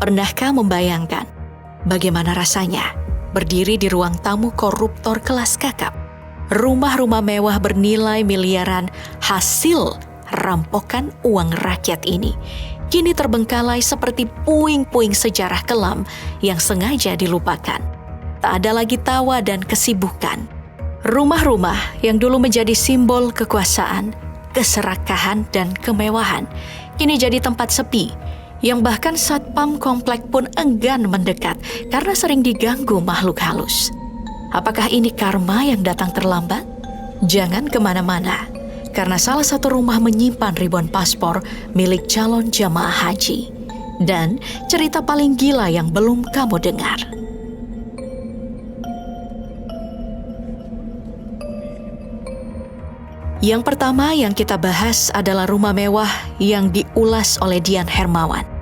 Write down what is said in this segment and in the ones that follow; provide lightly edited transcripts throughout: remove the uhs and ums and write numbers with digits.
Pernahkah membayangkan bagaimana rasanya berdiri di ruang tamu koruptor kelas kakap? Rumah-rumah mewah bernilai miliaran hasil rampokan uang rakyat ini kini terbengkalai seperti puing-puing sejarah kelam yang sengaja dilupakan. Tak ada lagi tawa dan kesibukan. Rumah-rumah yang dulu menjadi simbol kekuasaan, keserakahan, dan kemewahan kini jadi tempat sepi yang bahkan satpam komplek pun enggan mendekat karena sering diganggu makhluk halus. Apakah ini karma yang datang terlambat? Jangan kemana-mana, karena salah satu rumah menyimpan ribuan paspor milik calon jamaah haji. Dan cerita paling gila yang belum kamu dengar. Yang pertama yang kita bahas adalah rumah mewah yang diulas oleh Dian Hermawan.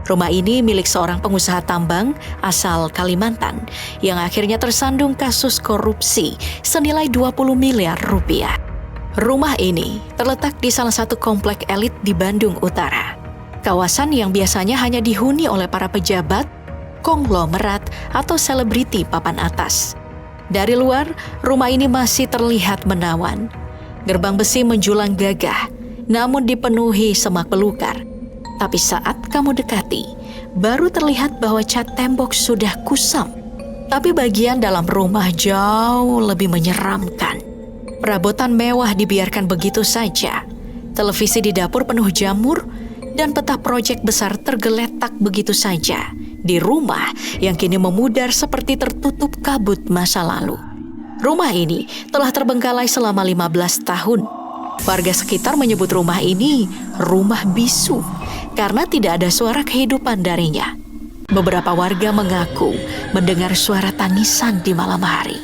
Rumah ini milik seorang pengusaha tambang asal Kalimantan yang akhirnya tersandung kasus korupsi senilai 20 miliar rupiah. Rumah ini terletak di salah satu komplek elit di Bandung Utara. Kawasan yang biasanya hanya dihuni oleh para pejabat, konglomerat, atau selebriti papan atas. Dari luar, rumah ini masih terlihat menawan. Gerbang besi menjulang gagah, namun dipenuhi semak belukar. Tapi saat kamu dekati, baru terlihat bahwa cat tembok sudah kusam. Tapi bagian dalam rumah jauh lebih menyeramkan. Perabotan mewah dibiarkan begitu saja. Televisi di dapur penuh jamur, dan peta proyek besar tergeletak begitu saja di rumah yang kini memudar seperti tertutup kabut masa lalu. Rumah ini telah terbengkalai selama 15 tahun. Warga sekitar menyebut rumah ini rumah bisu karena tidak ada suara kehidupan darinya. Beberapa warga mengaku mendengar suara tangisan di malam hari.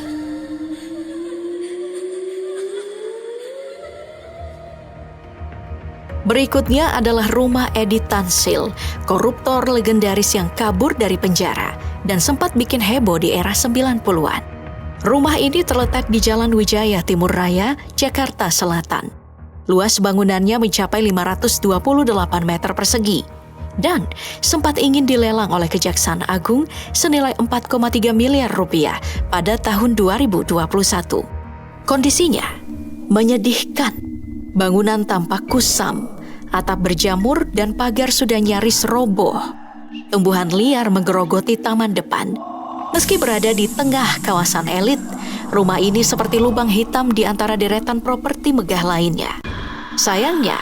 Berikutnya adalah rumah Edi Tansil, koruptor legendaris yang kabur dari penjara dan sempat bikin heboh di era 90-an. Rumah ini terletak di Jalan Wijaya Timur Raya, Jakarta Selatan. Luas bangunannya mencapai 528 meter persegi dan sempat ingin dilelang oleh Kejaksaan Agung senilai 4,3 miliar rupiah pada tahun 2021. Kondisinya menyedihkan. Bangunan tampak kusam, atap berjamur dan pagar sudah nyaris roboh. Tumbuhan liar menggerogoti taman depan. Meski berada di tengah kawasan elit, rumah ini seperti lubang hitam di antara deretan properti megah lainnya. Sayangnya,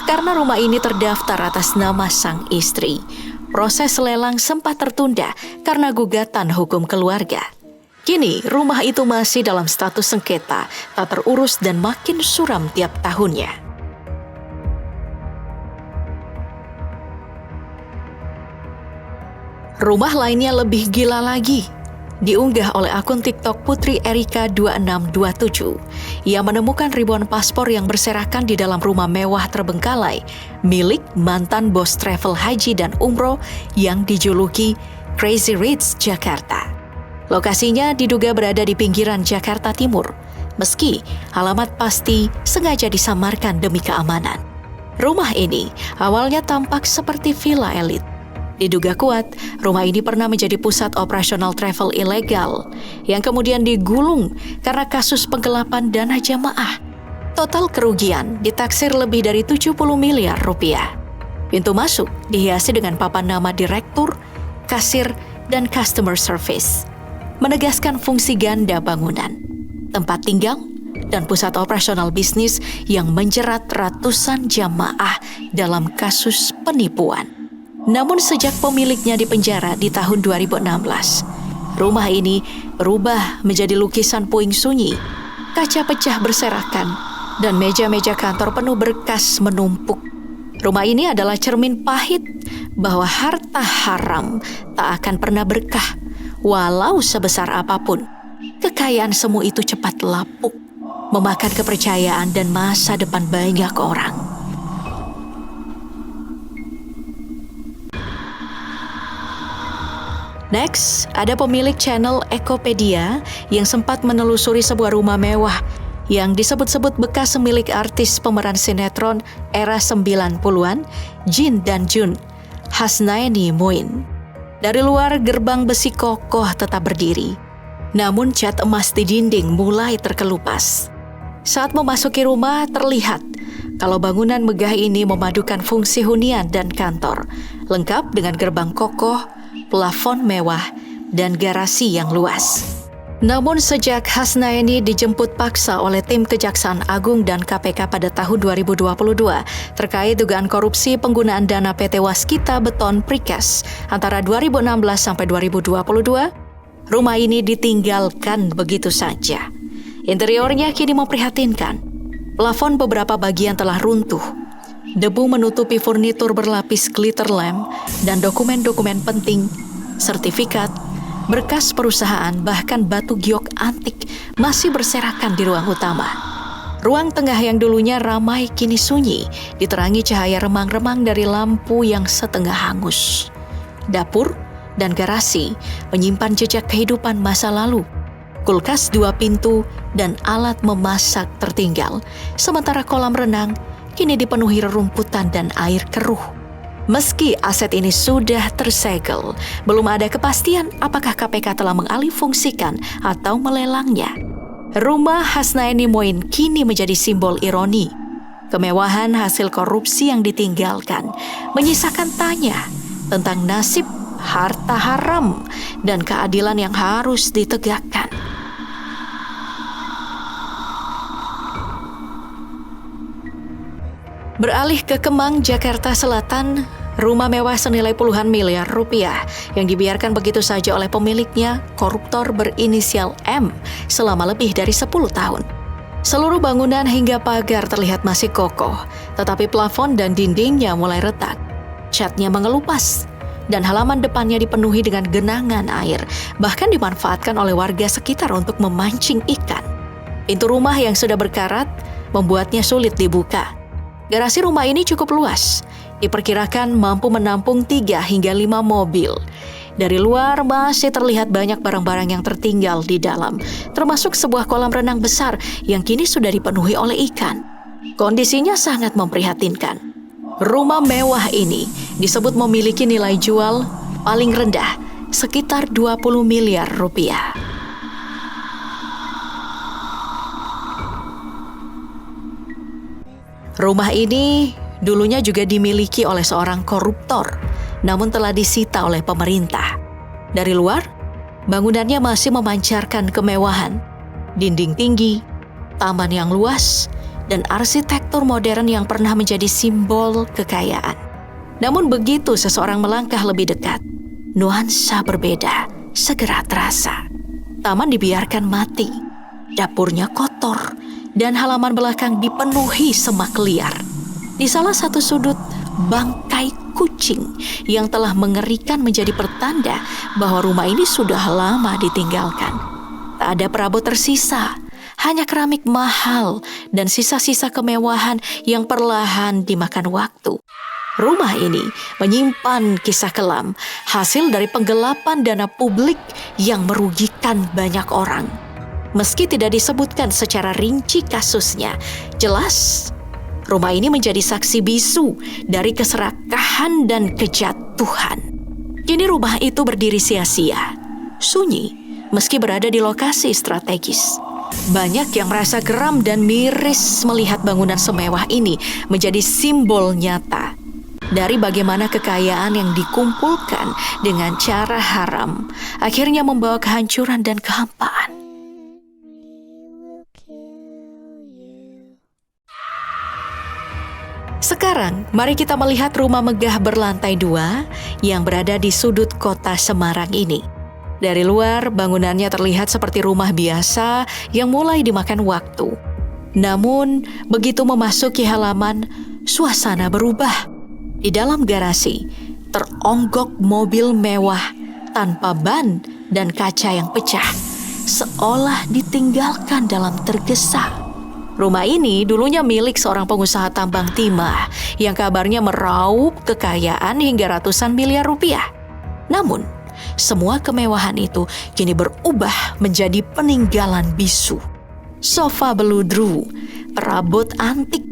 karena rumah ini terdaftar atas nama sang istri, proses lelang sempat tertunda karena gugatan hukum keluarga. Kini, rumah itu masih dalam status sengketa, tak terurus dan makin suram tiap tahunnya. Rumah lainnya lebih gila lagi. Diunggah oleh akun TikTok Putri Erika 2627. Ia menemukan ribuan paspor yang berserakan di dalam rumah mewah terbengkalai milik mantan bos travel haji dan umroh yang dijuluki Crazy Rich Jakarta. Lokasinya diduga berada di pinggiran Jakarta Timur, meski alamat pasti sengaja disamarkan demi keamanan. Rumah ini awalnya tampak seperti villa elit. Diduga kuat, rumah ini pernah menjadi pusat operasional travel ilegal yang kemudian digulung karena kasus penggelapan dana jamaah. Total kerugian ditaksir lebih dari 70 miliar rupiah. Pintu masuk dihiasi dengan papan nama direktur, kasir, dan customer service, menegaskan fungsi ganda bangunan, tempat tinggal, dan pusat operasional bisnis yang menjerat ratusan jamaah dalam kasus penipuan. Namun sejak pemiliknya dipenjara di tahun 2016, rumah ini berubah menjadi lukisan puing sunyi, kaca pecah berserakan, dan meja-meja kantor penuh berkas menumpuk. Rumah ini adalah cermin pahit bahwa harta haram tak akan pernah berkah, walau sebesar apapun. Kekayaan semu itu cepat lapuk, memakan kepercayaan dan masa depan banyak orang. Next, ada pemilik channel Ekopedia yang sempat menelusuri sebuah rumah mewah yang disebut-sebut bekas milik artis pemeran sinetron era 90-an, Jin dan Jun, Hasnaini Muin. Dari luar, gerbang besi kokoh tetap berdiri. Namun cat emas di dinding mulai terkelupas. Saat memasuki rumah, terlihat kalau bangunan megah ini memadukan fungsi hunian dan kantor, lengkap dengan gerbang kokoh, plafon mewah, dan garasi yang luas. Namun sejak Hasnaini dijemput paksa oleh tim Kejaksaan Agung dan KPK pada tahun 2022 terkait dugaan korupsi penggunaan dana PT Waskita Beton Precast antara 2016 sampai 2022, rumah ini ditinggalkan begitu saja. Interiornya kini memprihatinkan. Plafon beberapa bagian telah runtuh. Debu menutupi furnitur berlapis glitter lamp dan dokumen-dokumen penting, sertifikat, berkas perusahaan, bahkan batu giok antik masih berserakan di ruang utama. Ruang tengah yang dulunya ramai kini sunyi, diterangi cahaya remang-remang dari lampu yang setengah hangus. Dapur dan garasi menyimpan jejak kehidupan masa lalu. Kulkas 2 pintu dan alat memasak tertinggal, sementara kolam renang kini dipenuhi rerumputan dan air keruh. Meski aset ini sudah tersegel, belum ada kepastian apakah KPK telah mengalihfungsikan atau melelangnya. Rumah Hasnaini Moin kini menjadi simbol ironi. Kemewahan hasil korupsi yang ditinggalkan menyisakan tanya tentang nasib harta haram dan keadilan yang harus ditegakkan. Beralih ke Kemang, Jakarta Selatan, rumah mewah senilai puluhan miliar rupiah yang dibiarkan begitu saja oleh pemiliknya, koruptor berinisial M, selama lebih dari 10 tahun. Seluruh bangunan hingga pagar terlihat masih kokoh, tetapi plafon dan dindingnya mulai retak. Catnya mengelupas, dan halaman depannya dipenuhi dengan genangan air, bahkan dimanfaatkan oleh warga sekitar untuk memancing ikan. Pintu rumah yang sudah berkarat membuatnya sulit dibuka. Garasi rumah ini cukup luas, diperkirakan mampu menampung 3 hingga 5 mobil. Dari luar masih terlihat banyak barang-barang yang tertinggal di dalam, termasuk sebuah kolam renang besar yang kini sudah dipenuhi oleh ikan. Kondisinya sangat memprihatinkan. Rumah mewah ini disebut memiliki nilai jual paling rendah, sekitar 20 miliar rupiah. Rumah ini dulunya juga dimiliki oleh seorang koruptor, namun telah disita oleh pemerintah. Dari luar, bangunannya masih memancarkan kemewahan, dinding tinggi, taman yang luas, dan arsitektur modern yang pernah menjadi simbol kekayaan. Namun begitu seseorang melangkah lebih dekat, nuansa berbeda segera terasa. Taman dibiarkan mati, dapurnya kotor, dan halaman belakang dipenuhi semak liar. Di salah satu sudut, bangkai kucing yang telah mengerikan menjadi pertanda bahwa rumah ini sudah lama ditinggalkan. Tak ada perabot tersisa, hanya keramik mahal dan sisa-sisa kemewahan yang perlahan dimakan waktu. Rumah ini menyimpan kisah kelam, hasil dari penggelapan dana publik yang merugikan banyak orang. Meski tidak disebutkan secara rinci kasusnya, jelas rumah ini menjadi saksi bisu dari keserakahan dan kejatuhan. Kini rumah itu berdiri sia-sia, sunyi meski berada di lokasi strategis. Banyak yang merasa geram dan miris melihat bangunan semewah ini menjadi simbol nyata dari bagaimana kekayaan yang dikumpulkan dengan cara haram akhirnya membawa kehancuran dan kehampaan. Sekarang, mari kita melihat rumah megah berlantai 2 yang berada di sudut kota Semarang ini. Dari luar, bangunannya terlihat seperti rumah biasa yang mulai dimakan waktu. Namun, begitu memasuki halaman, suasana berubah. Di dalam garasi, teronggok mobil mewah tanpa ban dan kaca yang pecah, seolah ditinggalkan dalam tergesa. Rumah ini dulunya milik seorang pengusaha tambang timah yang kabarnya meraup kekayaan hingga ratusan miliar rupiah. Namun, semua kemewahan itu kini berubah menjadi peninggalan bisu. Sofa beludru, perabot antik,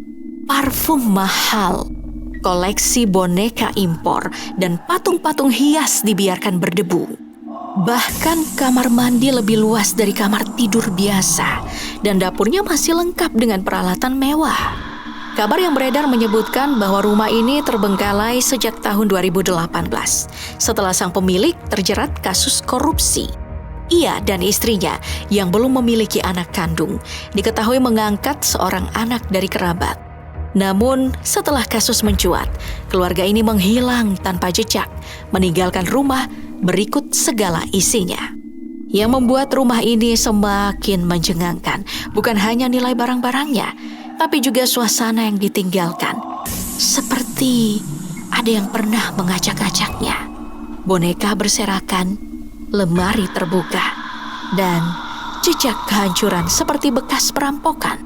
parfum mahal, koleksi boneka impor, dan patung-patung hias dibiarkan berdebu. Bahkan kamar mandi lebih luas dari kamar tidur biasa, dan dapurnya masih lengkap dengan peralatan mewah. Kabar yang beredar menyebutkan bahwa rumah ini terbengkalai sejak tahun 2018, setelah sang pemilik terjerat kasus korupsi. Ia dan istrinya yang belum memiliki anak kandung diketahui mengangkat seorang anak dari kerabat. Namun, setelah kasus mencuat, keluarga ini menghilang tanpa jejak, meninggalkan rumah berikut segala isinya. Yang membuat rumah ini semakin mencengangkan, bukan hanya nilai barang-barangnya, tapi juga suasana yang ditinggalkan. Seperti ada yang pernah mengacak-acaknya. Boneka berserakan, lemari terbuka, dan jejak kehancuran seperti bekas perampokan.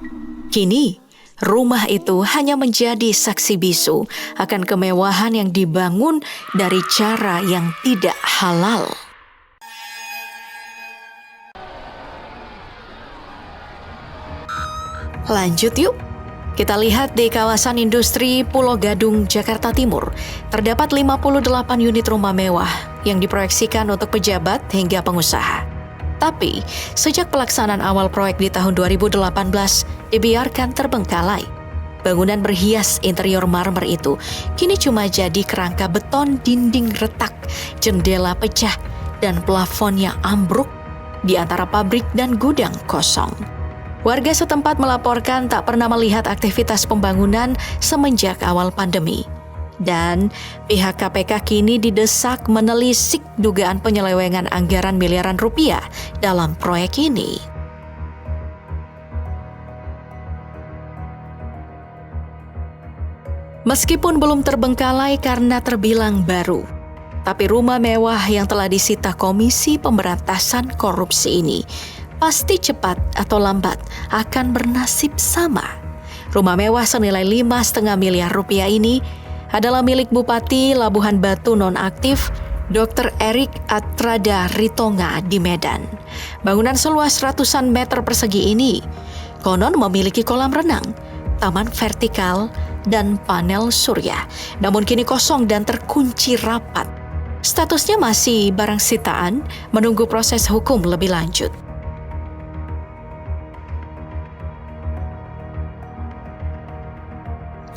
Kini, rumah itu hanya menjadi saksi bisu akan kemewahan yang dibangun dari cara yang tidak halal. Lanjut yuk. Kita lihat di kawasan industri Pulau Gadung, Jakarta Timur, terdapat 58 unit rumah mewah yang diproyeksikan untuk pejabat hingga pengusaha. Tapi, sejak pelaksanaan awal proyek di tahun 2018, dibiarkan terbengkalai. Bangunan berhias interior marmer itu kini cuma jadi kerangka beton, dinding retak, jendela pecah, dan plafon yang ambruk di antara pabrik dan gudang kosong. Warga setempat melaporkan tak pernah melihat aktivitas pembangunan semenjak awal pandemi. Dan pihak KPK kini didesak menelisik dugaan penyelewengan anggaran miliaran rupiah dalam proyek ini. Meskipun belum terbengkalai karena terbilang baru, tapi rumah mewah yang telah disita Komisi Pemberantasan Korupsi ini pasti cepat atau lambat akan bernasib sama. Rumah mewah senilai 5,5 miliar rupiah ini adalah milik Bupati Labuhan Batu nonaktif Dr. Erik Atrada Ritonga di Medan. Bangunan seluas ratusan meter persegi ini konon memiliki kolam renang, taman vertikal, dan panel surya. Namun kini kosong dan terkunci rapat. Statusnya masih barang sitaan, menunggu proses hukum lebih lanjut.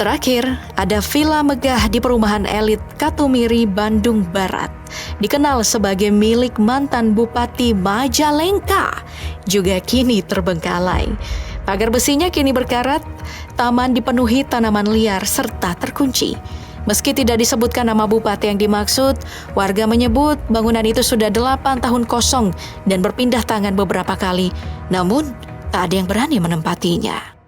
Terakhir, ada villa megah di perumahan elit Katumiri, Bandung Barat. Dikenal sebagai milik mantan Bupati Majalengka, juga kini terbengkalai. Pagar besinya kini berkarat, taman dipenuhi tanaman liar serta terkunci. Meski tidak disebutkan nama bupati yang dimaksud, warga menyebut bangunan itu sudah 8 tahun kosong dan berpindah tangan beberapa kali. Namun, tak ada yang berani menempatinya.